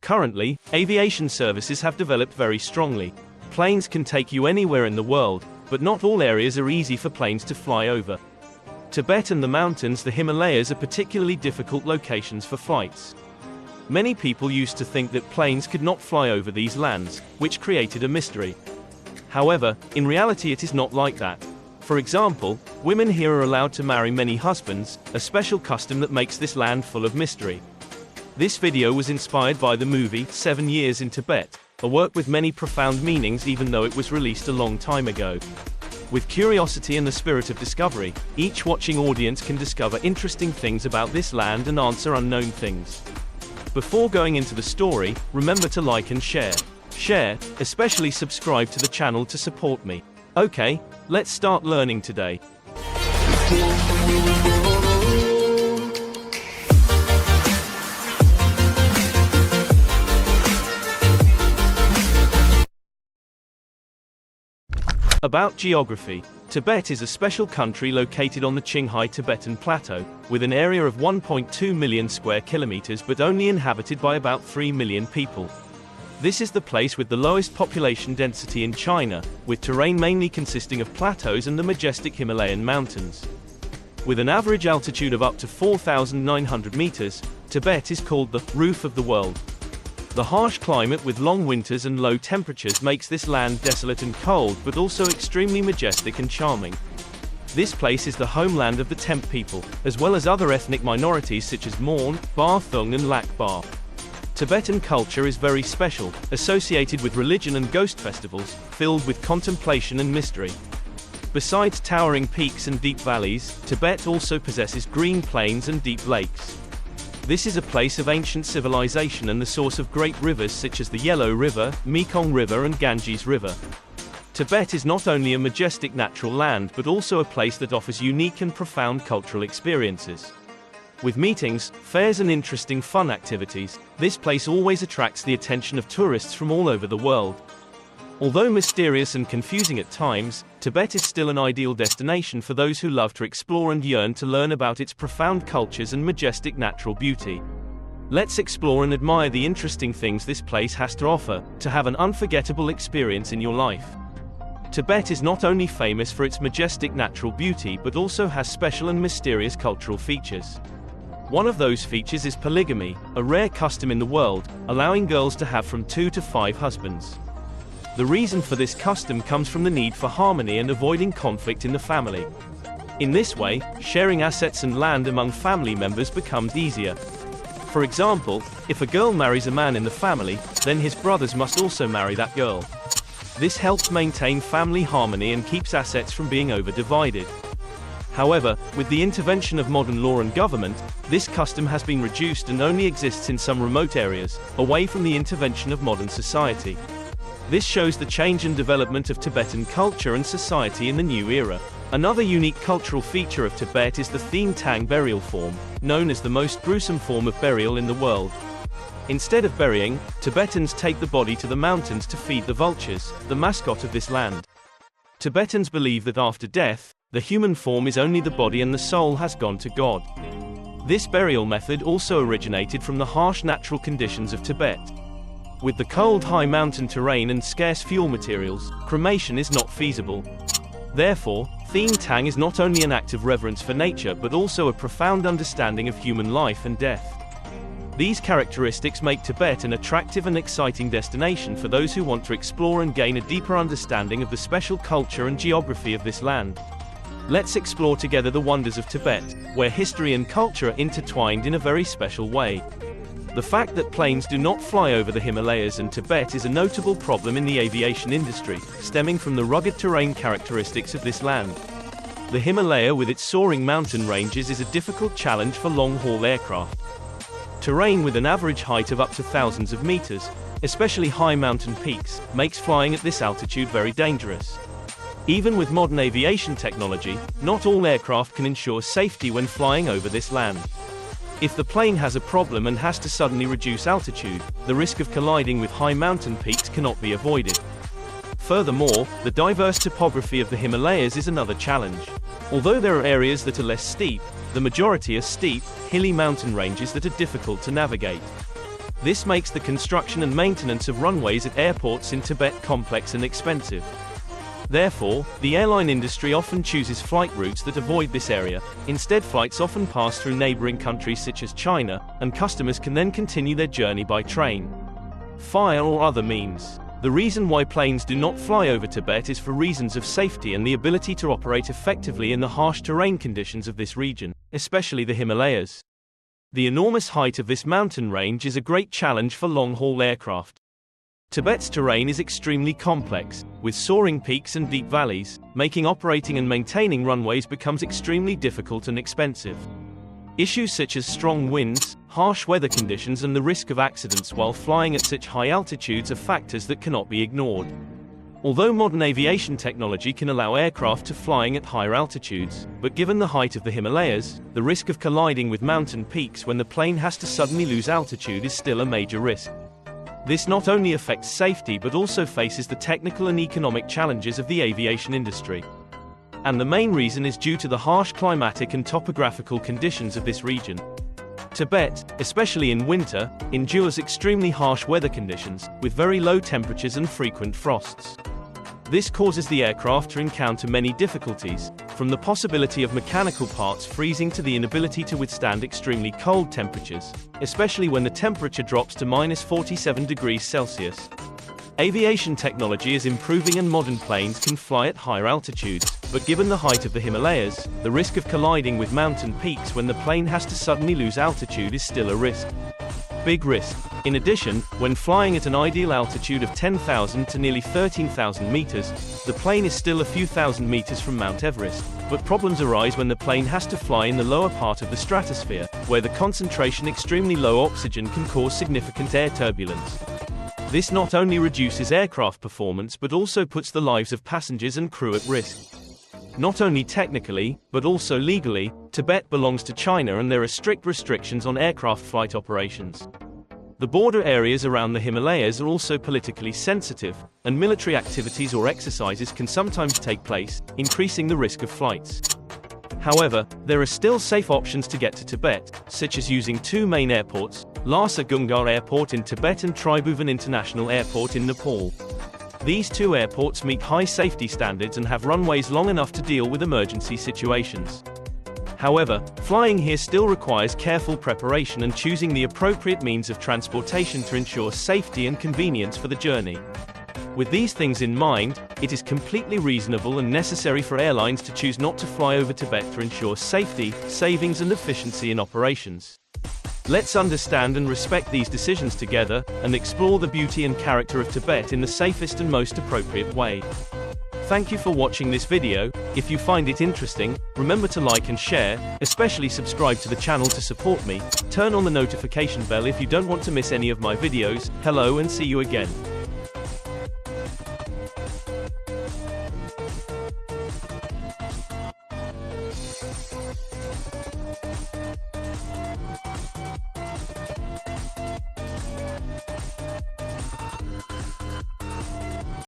Currently, aviation services have developed very strongly. Planes can take you anywhere in the world, but not all areas are easy for planes to fly over. Tibet and the mountains, the Himalayas, are particularly difficult locations for flights. Many people used to think that planes could not fly over these lands, which created a mystery. However, in reality it is not like that. For example, women here are allowed to marry many husbands, a special custom that makes this land full of mystery. This video was inspired by the movie 7 Years in Tibet, a work with many profound meanings even though it was released a long time ago. With curiosity and the spirit of discovery, each watching audience can discover interesting things about this land and answer unknown things. Before going into the story, remember to like and share. Share, especially subscribe to the channel to support me. Okay, let's start learning today. About geography. Tibet is a special country located on the Qinghai Tibetan Plateau, with an area of 1.2 million square kilometers but only inhabited by about 3 million people. This is the place with the lowest population density in China, with terrain mainly consisting of plateaus and the majestic Himalayan mountains. With an average altitude of up to 4,900 meters, Tibet is called the roof of the world. The harsh climate with long winters and low temperatures makes this land desolate and cold but also extremely majestic and charming. This place is the homeland of the Temp people, as well as other ethnic minorities such as Mon, Barthung and Lakbar. Tibetan culture is very special, associated with religion and ghost festivals, filled with contemplation and mystery. Besides towering peaks and deep valleys, Tibet also possesses green plains and deep lakes. This is a place of ancient civilization and the source of great rivers such as the Yellow River, Mekong River and Ganges River. Tibet is not only a majestic natural land but also a place that offers unique and profound cultural experiences. With meetings, fairs and interesting fun activities, this place always attracts the attention of tourists from all over the world. Although mysterious and confusing at times, Tibet is still an ideal destination for those who love to explore and yearn to learn about its profound cultures and majestic natural beauty. Let's explore and admire the interesting things this place has to offer, to have an unforgettable experience in your life. Tibet is not only famous for its majestic natural beauty but also has special and mysterious cultural features. One of those features is polygamy, a rare custom in the world, allowing girls to have from 2 to 5 husbands. The reason for this custom comes from the need for harmony and avoiding conflict in the family. In this way, sharing assets and land among family members becomes easier. For example, if a girl marries a man in the family, then his brothers must also marry that girl. This helps maintain family harmony and keeps assets from being over-divided. However, with the intervention of modern law and government, this custom has been reduced and only exists in some remote areas, away from the intervention of modern society. This shows the change and development of Tibetan culture and society in the new era. Another unique cultural feature of Tibet is the Thien Tang burial form, known as the most gruesome form of burial in the world. Instead of burying, Tibetans take the body to the mountains to feed the vultures, the mascot of this land. Tibetans believe that after death, the human form is only the body and the soul has gone to God. This burial method also originated from the harsh natural conditions of Tibet. With the cold high mountain terrain and scarce fuel materials, cremation is not feasible. Therefore, Thien Tang is not only an act of reverence for nature but also a profound understanding of human life and death. These characteristics make Tibet an attractive and exciting destination for those who want to explore and gain a deeper understanding of the special culture and geography of this land. Let's explore together the wonders of Tibet, where history and culture are intertwined in a very special way. The fact that planes do not fly over the Himalayas and Tibet is a notable problem in the aviation industry, stemming from the rugged terrain characteristics of this land. The Himalaya with its soaring mountain ranges is a difficult challenge for long-haul aircraft. Terrain with an average height of up to thousands of meters, especially high mountain peaks, makes flying at this altitude very dangerous. Even with modern aviation technology, not all aircraft can ensure safety when flying over this land. If the plane has a problem and has to suddenly reduce altitude, the risk of colliding with high mountain peaks cannot be avoided. Furthermore, the diverse topography of the Himalayas is another challenge. Although there are areas that are less steep, the majority are steep, hilly mountain ranges that are difficult to navigate. This makes the construction and maintenance of runways at airports in Tibet complex and expensive. Therefore, the airline industry often chooses flight routes that avoid this area. Instead, flights often pass through neighboring countries such as China, and customers can then continue their journey by train, fire, or other means. The reason why planes do not fly over Tibet is for reasons of safety and the ability to operate effectively in the harsh terrain conditions of this region, especially the Himalayas. The enormous height of this mountain range is a great challenge for long-haul aircraft. Tibet's terrain is extremely complex, with soaring peaks and deep valleys, making operating and maintaining runways becomes extremely difficult and expensive. Issues such as strong winds, harsh weather conditions, and the risk of accidents while flying at such high altitudes are factors that cannot be ignored. Although modern aviation technology can allow aircraft to flying at higher altitudes, but given the height of the Himalayas, the risk of colliding with mountain peaks when the plane has to suddenly lose altitude is still a major risk. This not only affects safety but also faces the technical and economic challenges of the aviation industry. And the main reason is due to the harsh climatic and topographical conditions of this region. Tibet, especially in winter, endures extremely harsh weather conditions, with very low temperatures and frequent frosts. This causes the aircraft to encounter many difficulties, from the possibility of mechanical parts freezing to the inability to withstand extremely cold temperatures, especially when the temperature drops to -47 degrees Celsius. Aviation technology is improving and modern planes can fly at higher altitudes, but given the height of the Himalayas, the risk of colliding with mountain peaks when the plane has to suddenly lose altitude is still a risk. Big risk. In addition, when flying at an ideal altitude of 10,000 to nearly 13,000 meters, the plane is still a few thousand meters from Mount Everest, but problems arise when the plane has to fly in the lower part of the stratosphere, where the concentration extremely low oxygen can cause significant air turbulence. This not only reduces aircraft performance but also puts the lives of passengers and crew at risk. Not only technically, but also legally, Tibet belongs to China and there are strict restrictions on aircraft flight operations. The border areas around the Himalayas are also politically sensitive, and military activities or exercises can sometimes take place, increasing the risk of flights. However, there are still safe options to get to Tibet, such as using two main airports, Lhasa Gungar Airport in Tibet and Tribhuvan International Airport in Nepal. These two airports meet high safety standards and have runways long enough to deal with emergency situations. However, flying here still requires careful preparation and choosing the appropriate means of transportation to ensure safety and convenience for the journey. With these things in mind, it is completely reasonable and necessary for airlines to choose not to fly over Tibet to ensure safety, savings, and efficiency in operations. Let's understand and respect these decisions together, and explore the beauty and character of Tibet in the safest and most appropriate way. Thank you for watching this video. If you find it interesting, remember to like and share, especially subscribe to the channel to support me. Turn on the notification bell if you don't want to miss any of my videos. Hello and see you again.